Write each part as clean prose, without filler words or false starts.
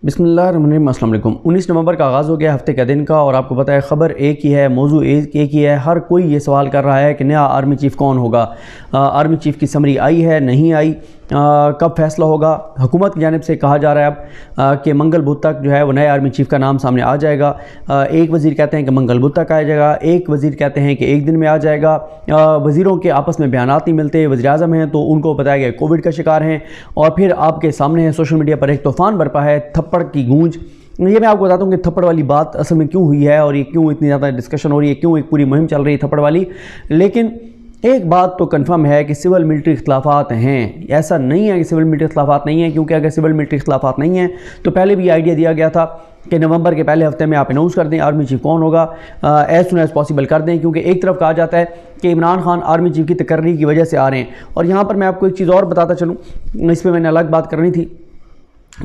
بسم اللہ الرحمن الرحیم۔ السلام علیکم۔ 19 نومبر کا آغاز ہو گیا ہفتے کا دن کا، اور آپ کو پتہ ہے خبر ایک ہی ہے، موضوع ایک ہی ہے۔ ہر کوئی یہ سوال کر رہا ہے کہ نیا آرمی چیف کون ہوگا، آرمی چیف کی سمری آئی ہے نہیں آئی، کب فیصلہ ہوگا۔ حکومت کی جانب سے کہا جا رہا ہے اب کہ منگل بدھ تک جو ہے وہ نئے آرمی چیف کا نام سامنے آ جائے گا۔ ایک وزیر کہتے ہیں کہ منگل بدھ تک آ جائے گا، ایک وزیر کہتے ہیں کہ ایک دن میں آ جائے گا۔ وزیروں کے آپس میں بیانات نہیں ملتے۔ وزیر اعظم ہیں تو ان کو بتایا گیا کووڈ کا شکار ہیں، اور پھر آپ کے سامنے ہے سوشل میڈیا پر ایک طوفان برپا ہے تھپڑ کی گونج۔ یہ میں آپ کو بتاتا ہوں کہ تھپڑ والی بات اصل میں کیوں ہوئی ہے، اور یہ کیوں اتنی زیادہ ڈسکشن ہو رہی ہے، کیوں ایک پوری مہم چل رہی ہے تھپڑ والی۔ لیکن ایک بات تو کنفرم ہے کہ سول ملٹری اختلافات ہیں۔ ایسا نہیں ہے کہ سول ملٹری اختلافات نہیں ہیں، کیونکہ اگر سول ملٹری اختلافات نہیں ہیں تو پہلے بھی آئیڈیا دیا گیا تھا کہ نومبر کے پہلے ہفتے میں آپ اناؤنس کر دیں آرمی چیف کون ہوگا، ایز سون ایز پاسبل کر دیں، کیونکہ ایک طرف کہا جاتا ہے کہ عمران خان آرمی چیف کی تقرری کی وجہ سے آ رہے ہیں۔ اور یہاں پر میں آپ کو ایک چیز اور بتاتا چلوں، اس پہ میں نے الگ بات کرنی تھی،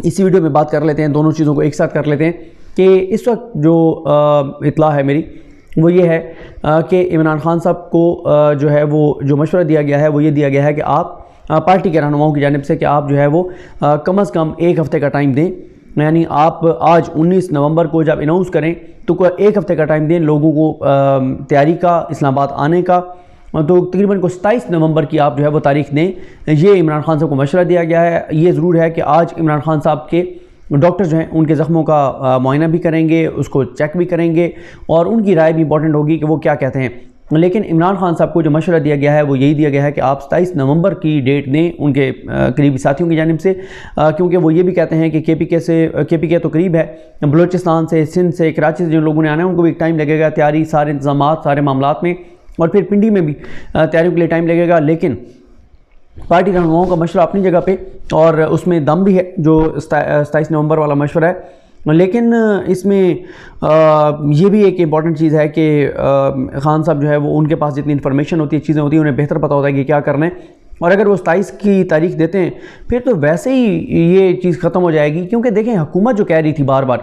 اسی ویڈیو میں بات کر لیتے ہیں، دونوں چیزوں کو ایک ساتھ کر لیتے ہیں۔ کہ اس وقت جو اطلاع ہے میری وہ یہ ہے کہ عمران خان صاحب کو جو ہے وہ جو مشورہ دیا گیا ہے وہ یہ دیا گیا ہے کہ آپ پارٹی کے رہنماؤں کی جانب سے کہ آپ جو ہے وہ کم از کم ایک ہفتے کا ٹائم دیں، یعنی آپ آج 19 نومبر کو جب اناؤنس کریں تو ایک ہفتے کا ٹائم دیں لوگوں کو تیاری کا، اسلام آباد آنے کا، تو تقریباً 27 نومبر کی آپ جو ہے وہ تاریخ دیں۔ یہ عمران خان صاحب کو مشورہ دیا گیا ہے۔ یہ ضرور ہے کہ آج عمران خان صاحب کے ڈاکٹر جو ہیں ان کے زخموں کا معائنہ بھی کریں گے، اس کو چیک بھی کریں گے، اور ان کی رائے بھی امپورٹنٹ ہوگی کہ وہ کیا کہتے ہیں۔ لیکن عمران خان صاحب کو جو مشورہ دیا گیا ہے وہ یہی دیا گیا ہے کہ آپ 27 نومبر کی ڈیٹ دیں ان کے قریبی ساتھیوں کی جانب سے، کیونکہ وہ یہ بھی کہتے ہیں کہ کے پی کے تو قریب ہے، بلوچستان سے، سندھ سے، کراچی سے جن لوگوں نے آنا ہے ان کو بھی ایک ٹائم لگے گا تیاری، سارے انتظامات، سارے معاملات میں، اور پھر پنڈی میں بھی تیاریوں کے لیے ٹائم لگے گا۔ لیکن پارٹی رہنماؤں کا مشورہ اپنی جگہ پہ، اور اس میں دم بھی ہے جو 27 نومبر والا مشورہ ہے۔ لیکن اس میں یہ بھی ایک امپورٹنٹ چیز ہے کہ خان صاحب جو ہے وہ ان کے پاس جتنی انفارمیشن ہوتی ہے، چیزیں ہوتی ہیں، انہیں بہتر پتہ ہوتا ہے کہ کیا کرنا ہے، اور اگر وہ 27 کی تاریخ دیتے ہیں پھر تو ویسے ہی یہ چیز ختم ہو جائے گی۔ کیونکہ دیکھیں حکومت جو کہہ رہی تھی بار بار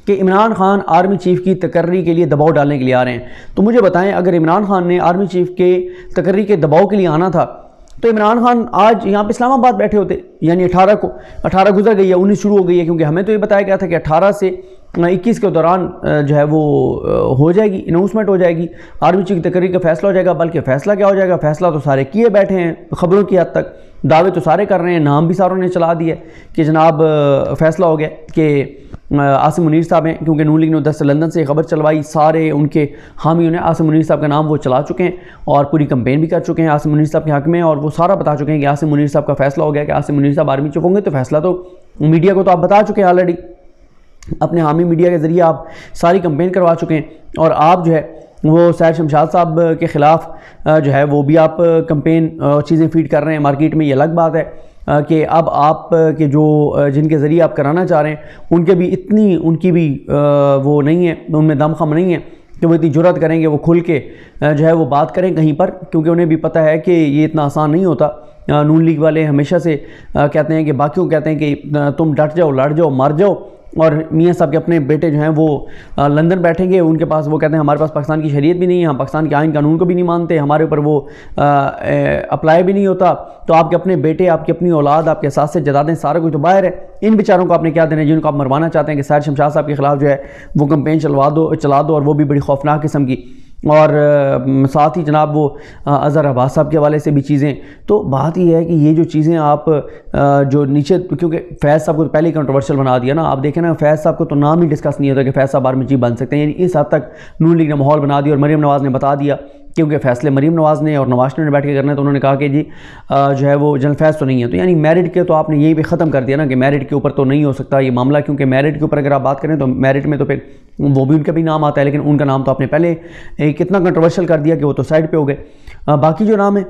کہ عمران خان آرمی چیف کی تقرری کے لیے دباؤ ڈالنے کے لیے آ رہے ہیں، تو مجھے بتائیں اگر عمران خان نے آرمی چیف کے تقرری کے دباؤ کے لیے آنا تھا تو عمران خان آج یہاں پہ اسلام آباد بیٹھے ہوتے، یعنی 18 گزر گئی ہے، 19 شروع ہو گئی ہے، کیونکہ ہمیں تو یہ بتایا گیا تھا کہ 18 سے 21 کے دوران جو ہے وہ ہو جائے گی، اناؤنسمنٹ ہو جائے گی، آرمی چیف کی تقرری کا فیصلہ ہو جائے گا۔ بلکہ فیصلہ کیا ہو جائے گا، فیصلہ تو سارے کیے بیٹھے ہیں خبروں کی حد تک، دعوے تو سارے کر رہے ہیں، نام بھی ساروں نے چلا دیے کہ جناب فیصلہ ہو گیا کہ عاصم منیر صاحب ہیں، کیونکہ نون لیگ نے ادھر سے لندن سے خبر چلوائی، سارے ان کے حامیوں نے عاصم منیر صاحب کا نام وہ چلا چکے ہیں، اور پوری کمپین بھی کر چکے ہیں عاصم منیر صاحب کے حق میں، اور وہ سارا بتا چکے ہیں کہ عاصم منیر صاحب کا فیصلہ ہو گیا کہ عاصم منیر صاحب آرمی چیف ہوں گے۔ تو فیصلہ تو میڈیا کو تو آپ بتا چکے ہیں آلریڈی، اپنے حامی میڈیا کے ذریعے آپ ساری کمپین کروا چکے ہیں، اور آپ جو ہے وہ سید شمشاد صاحب کے خلاف جو ہے وہ بھی آپ کمپین چیزیں فیڈ کر رہے ہیں مارکیٹ میں۔ یہ الگ بات ہے کہ اب آپ کے جو جن کے ذریعے آپ کرانا چاہ رہے ہیں ان کے بھی اتنی ان کی بھی وہ نہیں ہے، ان میں دم خم نہیں ہے کہ وہ اتنی جرات کریں گے وہ کھل کے جو ہے وہ بات کریں کہیں پر، کیونکہ انہیں بھی پتہ ہے کہ یہ اتنا آسان نہیں ہوتا۔ نون لیگ والے ہمیشہ سے کہتے ہیں کہ باقیوں کہتے ہیں کہ تم ڈٹ جاؤ، لڑ جاؤ، مر جاؤ، اور میاں صاحب کے اپنے بیٹے جو ہیں وہ لندن بیٹھیں گے، ان کے پاس وہ کہتے ہیں ہمارے پاس پاکستان کی شریعت بھی نہیں ہے، ہم پاکستان کے آئین قانون کو بھی نہیں مانتے، ہمارے اوپر وہ اپلائی بھی نہیں ہوتا، تو آپ کے اپنے بیٹے، آپ کی اپنی اولاد، آپ کے اساس سے جدادیں، سارا کچھ تو باہر ہے، ان بیچاروں کو آپ نے کیا دینا ہے جن کو آپ مروانا چاہتے ہیں کہ سید شمشاد صاحب کے خلاف جو ہے وہ کمپین چلا دو، اور وہ بھی بڑی خوفناک قسم کی، اور ساتھ ہی جناب وہ اظہر عباس صاحب کے حوالے سے بھی چیزیں۔ تو بات یہ ہے کہ یہ جو چیزیں آپ جو نیچے، کیونکہ فیض صاحب کو تو پہلے ہی کنٹروورشل بنا دیا نا، آپ دیکھیں نا فیض صاحب کو تو نام ہی ڈسکس نہیں ہوتا کہ فیض صاحب آرمی چیف بن سکتے ہیں، یعنی اس حد تک نون لیگ نے ماحول بنا دیا، اور مریم نواز نے بتا دیا، کیونکہ فیصلے مریم نواز نے اور نواز شریف نے بیٹھ کے کرنا ہے، تو انہوں نے کہا کہ جی جو ہے وہ جنرل فیض تو نہیں ہے، تو یعنی میرٹ کے تو آپ نے یہی بھی ختم کر دیا نا کہ میرٹ کے اوپر تو نہیں ہو سکتا یہ معاملہ، کیونکہ میرٹ کے اوپر اگر آپ بات کریں تو میرٹ میں تو پھر وہ بھی ان کا بھی نام آتا ہے، لیکن ان کا نام تو آپ نے پہلے کتنا کنٹروورشل کر دیا کہ وہ تو سائڈ پہ ہو گئے۔ باقی جو نام ہے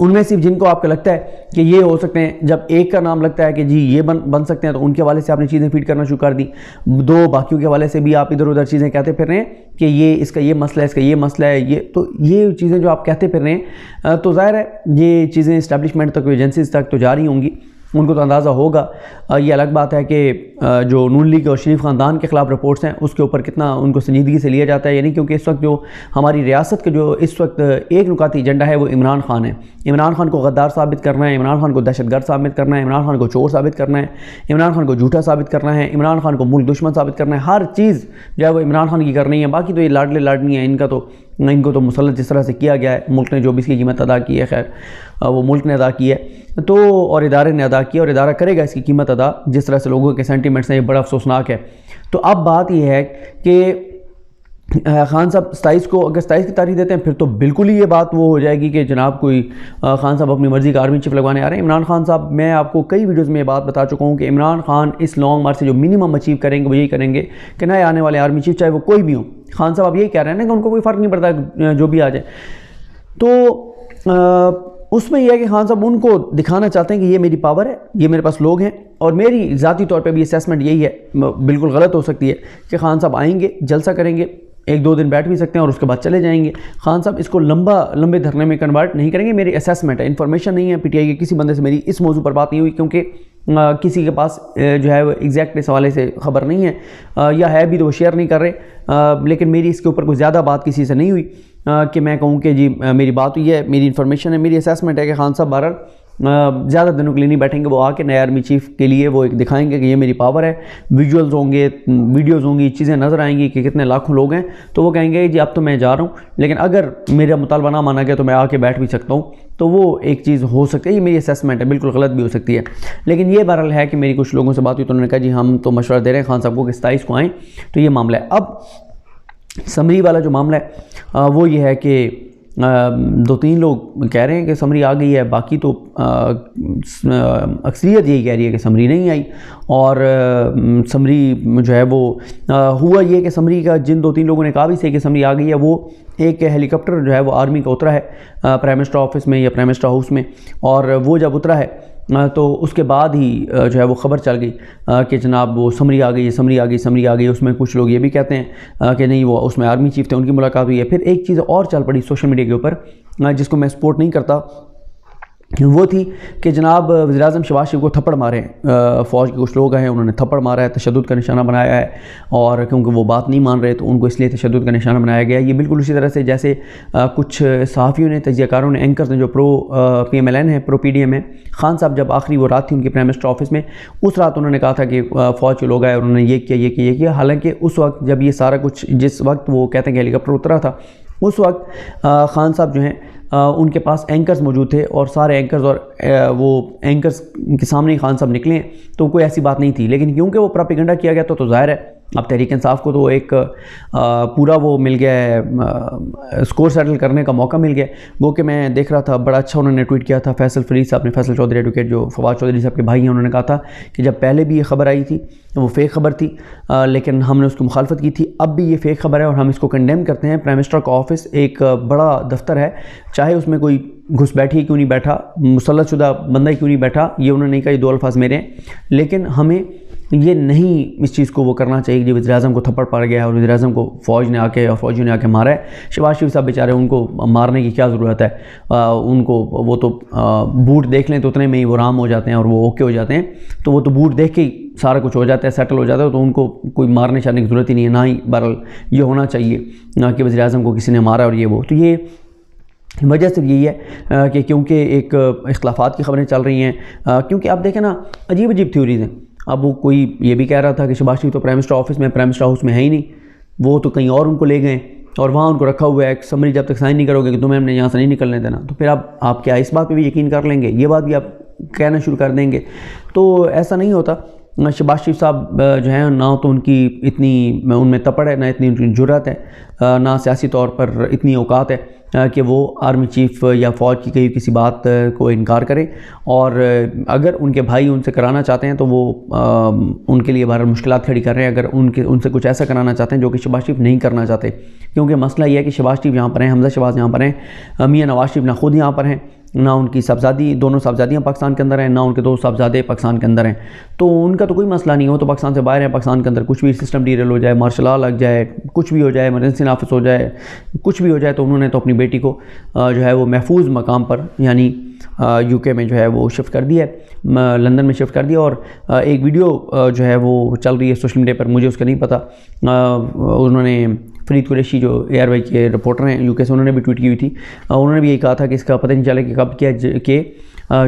ان میں صرف جن کو آپ کو لگتا ہے کہ یہ ہو سکتے ہیں، جب ایک کا نام لگتا ہے کہ جی یہ بن سکتے ہیں تو ان کے حوالے سے آپ نے چیزیں فیڈ کرنا شروع کر دی، دو باقیوں کے حوالے سے بھی آپ ادھر ادھر چیزیں کہتے پھر رہے ہیں کہ یہ اس کا یہ مسئلہ ہے، اس کا یہ مسئلہ ہے، یہ تو یہ چیزیں جو آپ کہتے پھر رہے ہیں تو ظاہر ہے یہ چیزیں اسٹیبلشمنٹ تک، ایجنسیز تک تو جاری ہوں گی، ان کو تو اندازہ ہوگا۔ یہ الگ بات ہے کہ جو نون لیگ اور شریف خاندان کے خلاف رپورٹس ہیں اس کے اوپر کتنا ان کو سنجیدگی سے لیا جاتا ہے، یعنی کیونکہ اس وقت جو ہماری ریاست کا جو اس وقت ایک نکاتی ایجنڈا ہے وہ عمران خان ہے۔ عمران خان کو غدار ثابت کرنا ہے، عمران خان کو دہشت گرد ثابت کرنا ہے، عمران خان کو چور ثابت کرنا ہے، عمران خان کو جھوٹا ثابت کرنا ہے، عمران خان کو ملک دشمن ثابت کرنا ہے، ہر چیز جو ہے وہ عمران خان کی کرنی ہے۔ باقی تو یہ لاڈلے لاڈنی ہیں، ان کو تو مسلط جس طرح سے کیا گیا ہے، ملک نے جو بھی اس کی قیمت ادا کی ہے، خیر وہ ملک نے ادا کی ہے تو، اور ادارے نے ادا کی اور ادارہ کرے گا اس کی قیمت ادا، جس طرح سے لوگوں کے سینٹیمنٹس ہیں، یہ بڑا افسوسناک ہے۔ تو اب بات یہ ہے کہ خان صاحب 27 کو اگر 27 کی تاریخ دیتے ہیں پھر تو بالکل ہی یہ بات وہ ہو جائے گی کہ جناب کوئی خان صاحب اپنی مرضی کا آرمی چیف لگوانے آ رہے ہیں۔ عمران خان صاحب، میں آپ کو کئی ویڈیوز میں یہ بات بتا چکا ہوں کہ عمران خان اس لانگ مارچ سے جو منیمم اچیو کریں گے وہ یہی کریں گے کہ نئے آنے والے آرمی چیف چاہے وہ کوئی بھی ہوں، خان صاحب اب یہی کہہ رہے ہیں نا کہ ان کو کوئی فرق نہیں پڑتا جو بھی آ جائے، تو اس میں یہ ہے کہ خان صاحب ان کو دکھانا چاہتے ہیں کہ یہ میری پاور ہے، یہ میرے پاس لوگ ہیں، اور میری ذاتی طور پہ بھی اسیسمنٹ یہی ہے، بالکل غلط ہو سکتی ہے کہ خان صاحب آئیں گے، جلسہ کریں گے، 1-2 دن بیٹھ بھی سکتے ہیں اور اس کے بعد چلے جائیں گے۔ خان صاحب اس کو لمبے دھرنے میں کنورٹ نہیں کریں گے، میری اسیسمنٹ ہے، انفارمیشن نہیں ہے، پی ٹی آئی کے کسی بندے سے میری اس موضوع پر بات نہیں ہوئی کیونکہ کسی کے پاس جو ہے وہ ایگزیکٹ اس حوالے سے خبر نہیں ہے، یا ہے بھی تو وہ شیئر نہیں کر رہے، لیکن میری اس کے اوپر کوئی زیادہ بات کسی سے نہیں ہوئی کہ میں کہوں کہ جی میری بات ہوئی ہے، میری انفارمیشن ہے، میری اسیسمنٹ ہے کہ خان صاحب بہرحال زیادہ دنوں کے لیے نہیں بیٹھیں گے، وہ آ کے نئے آرمی چیف کے لیے وہ ایک دکھائیں گے کہ یہ میری پاور ہے، ویژولز ہوں گے، ویڈیوز ہوں گی، چیزیں نظر آئیں گی کہ کتنے لاکھوں لوگ ہیں، تو وہ کہیں گے جی اب تو میں جا رہا ہوں، لیکن اگر میرا مطالبہ نہ مانا گیا تو میں آ کے بیٹھ بھی سکتا ہوں، تو وہ ایک چیز ہو سکتی ہے، یہ میری اسیسمنٹ ہے، بالکل غلط بھی ہو سکتی ہے، لیکن یہ بہرحال ہے کہ میری کچھ لوگوں سے بات ہوئی تو انہوں نے کہا جی ہم تو مشورہ دے رہے ہیں خان صاحب کو کہ 27 کو آئیں، تو یہ معاملہ ہے۔ اب سمری والا جو معاملہ ہے وہ یہ ہے کہ 2-3 لوگ کہہ رہے ہیں کہ سمری آ گئی ہے، باقی تو اکثریت یہی کہہ رہی ہے کہ سمری نہیں آئی، اور سمری جو ہے وہ ہوا یہ کہ سمری کا جن 2-3 لوگوں نے کہا بھی صحیح کہ سمری آ گئی ہے، وہ ایک ہیلی کاپٹر جو ہے وہ آرمی کا اترا ہے پرائم منسٹر آفس میں یا پرائم منسٹر ہاؤس میں، اور وہ جب اترا ہے تو اس کے بعد ہی جو ہے وہ خبر چل گئی کہ جناب وہ سمری آ گئی ہے، سمری آ گئی۔ اس میں کچھ لوگ یہ بھی کہتے ہیں کہ نہیں وہ اس میں آرمی چیف تھے، ان کی ملاقات ہوئی ہے۔ پھر ایک چیز اور چل پڑی سوشل میڈیا کے اوپر جس کو میں سپورٹ نہیں کرتا، وہ تھی کہ جناب وزیراعظم شہباز شریف کو تھپڑ مارے ہیں، فوج کے کچھ لوگ ہیں انہوں نے تھپڑ مارا ہے، تشدد کا نشانہ بنایا ہے، اور کیونکہ وہ بات نہیں مان رہے تو ان کو اس لیے تشدد کا نشانہ بنایا گیا۔ یہ بالکل اسی طرح سے جیسے کچھ صحافیوں نے، تجزیہ کاروں نے، اینکرز نے جو پرو پی ایم ایل این ہے، پرو پی ڈی ایم ہے، خان صاحب جب آخری وہ رات تھی ان کی پرائم منسٹر آفس میں، اس رات انہوں نے کہا تھا کہ فوج کے لوگ آئے اور انہوں نے یہ کیا، حالانکہ اس وقت جب یہ سارا کچھ، جس وقت وہ کہتے ہیں کہ ہیلی کاپٹر اترا تھا، اس وقت خان صاحب جو ہیں ان کے پاس اینکرز موجود تھے، اور سارے اینکرز اور وہ اینکرز کے سامنے خان صاحب نکلے ہیں، تو کوئی ایسی بات نہیں تھی، لیکن کیونکہ وہ پروپیگنڈا کیا گیا تو ظاہر ہے اب تحریک انصاف کو تو ایک پورا وہ مل گیا ہے، سکور سیٹل کرنے کا موقع مل گیا۔ گو کہ میں دیکھ رہا تھا بڑا اچھا انہوں نے ٹویٹ کیا تھا فیصل فرید صاحب نے، فیصل چودھری ایڈوکیٹ جو فواد چودھری صاحب کے بھائی ہیں، انہوں نے کہا تھا کہ جب پہلے بھی یہ خبر آئی تھی وہ فیک خبر تھی، لیکن ہم نے اس کی مخالفت کی تھی، اب بھی یہ فیک خبر ہے اور ہم اس کو کنڈیم کرتے ہیں۔ پرائم منسٹر کا آفس ایک بڑا دفتر ہے، چاہے اس میں کوئی گھس بیٹھی کیوں نہیں بیٹھا، مسلط شدہ بندہ کیوں نہیں بیٹھا، یہ انہوں نے نہیں کہا، یہ 2 الفاظ میرے ہیں، لیکن ہمیں یہ نہیں اس چیز کو وہ کرنا چاہیے کہ وزیراعظم کو تھپڑ پڑ گیا ہے اور وزیراعظم کو فوج نے آ کے اور فوجیوں نے آ کے مارا ہے۔ شہباز شریف صاحب بیچارے، ان کو مارنے کی کیا ضرورت ہے، ان کو وہ تو بوٹ دیکھ لیں تو اتنے میں ہی وہ رام ہو جاتے ہیں اور وہ اوکے ہو جاتے ہیں، تو وہ تو بوٹ دیکھ کے ہی سارا کچھ ہو جاتا ہے، سیٹل ہو جاتا ہے، تو ان کو کوئی مارنے چاہنے کی ضرورت ہی نہیں ہے، نہ ہی بہرحال یہ ہونا چاہیے نہ کہ وزیراعظم کو کسی نے مارا اور یہ وہ۔ تو یہ وجہ صرف یہی ہے کہ کیونکہ ایک اختلافات کی خبریں چل رہی ہیں، کیونکہ آپ دیکھیں نا عجیب تھیوریز ہیں۔ اب وہ کوئی یہ بھی کہہ رہا تھا کہ شہباز شریف تو پرائم منسٹر آفس میں، پرائم منسٹر ہاؤس میں ہے ہی نہیں، وہ تو کہیں اور ان کو لے گئے اور وہاں ان کو رکھا ہوا ہے، سمری جب تک سائن نہیں کرو گے کہ تمہیں ہم نے یہاں سے نہیں نکلنے دینا، تو پھر آپ کیا اس بات پہ بھی یقین کر لیں گے، یہ بات بھی آپ کہنا شروع کر دیں گے؟ تو ایسا نہیں ہوتا۔ شہباز شریف صاحب جو ہیں نہ تو ان کی اتنی ان میں تپڑ ہے، نہ اتنی ان کی جرأت ہے، نہ سیاسی طور پر اتنی اوقات ہے کہ وہ آرمی چیف یا فوج کی کہیں کسی بات کو انکار کریں، اور اگر ان کے بھائی ان سے کرانا چاہتے ہیں تو وہ ان کے لیے بہرحال مشکلات کھڑی کر رہے ہیں، اگر ان سے کچھ ایسا کرانا چاہتے ہیں جو کہ شہباز شریف نہیں کرنا چاہتے، کیونکہ مسئلہ یہ ہے کہ شہباز شریف یہاں پر ہیں، حمزہ شہباز یہاں پر ہیں، میاں نواز شریف نہ خود یہاں پر ہیں، نہ ان کی صاحبزادی، دونوں صاحبزادیاں پاکستان کے اندر ہیں، نہ ان کے 2 صاحبزادے پاکستان کے اندر ہیں، تو ان کا تو کوئی مسئلہ نہیں ہے، وہ تو پاکستان سے باہر ہیں، پاکستان کے اندر کچھ بھی سسٹم ڈیریل ہو جائے، مارشل لا لگ جائے، کچھ بھی ہو جائے، ایمرجنسی نافذ ہو جائے، کچھ بھی ہو جائے، تو انہوں نے تو اپنی بیٹی کو جو ہے وہ محفوظ مقام پر، یعنی UK میں جو ہے وہ شفٹ کر دیا ہے، لندن میں شفٹ کر دیا. اور ایک ویڈیو جو ہے وہ چل رہی ہے سوشل میڈیا پر، مجھے اس کا نہیں پتہ. انہوں نے فرید قریشی جو ARY کے رپورٹر ہیں UK سے، انہوں نے بھی ٹویٹ کی ہوئی تھی. انہوں نے بھی یہی کہا تھا کہ اس کا پتہ نہیں چلا کہ کب کیا کہ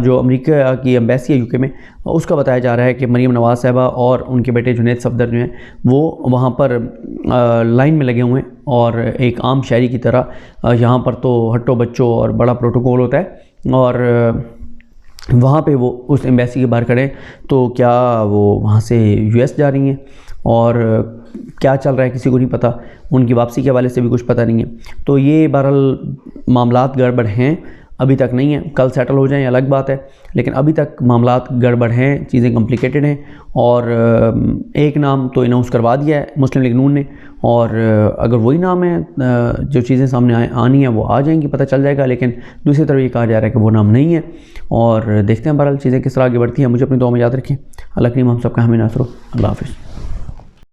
جو امریکہ کی ایمبیسی ہے UK میں، اس کا بتایا جا رہا ہے کہ مریم نواز صاحبہ اور ان کے بیٹے جنید صفدر جو ہیں وہ وہاں پر لائن میں لگے ہوئے ہیں، اور ایک عام شہری کی طرح یہاں پر تو ہٹو بچوں اور بڑا پروٹوکول ہوتا ہے، اور وہاں پہ وہ اس ایمبیسی کے باہر کھڑے ہیں. تو کیا وہ وہاں سے US جا رہی ہیں، اور کیا چل رہا ہے کسی کو نہیں پتہ. ان کی واپسی کے حوالے سے بھی کچھ پتہ نہیں ہے. تو یہ بہرحال معاملات گڑبڑ ہیں، ابھی تک نہیں ہیں. کل سیٹل ہو جائیں الگ بات ہے، لیکن ابھی تک معاملات گڑبڑ ہیں، چیزیں کمپلیکیٹڈ ہیں. اور ایک نام تو اناؤنس کروا دیا ہے مسلم لیگ نون نے، اور اگر وہی نام ہے جو چیزیں سامنے آنی ہیں وہ آ جائیں گی، پتہ چل جائے گا. لیکن دوسری طرف یہ کہا جا رہا ہے کہ وہ نام نہیں ہے، اور دیکھتے ہیں بہرحال چیزیں کس طرح آگے بڑھتی ہیں. مجھے اپنی دعا میں یاد رکھیں. اللہ کریم ہم سب کا حامی ناصر ہو. اللہ حافظ.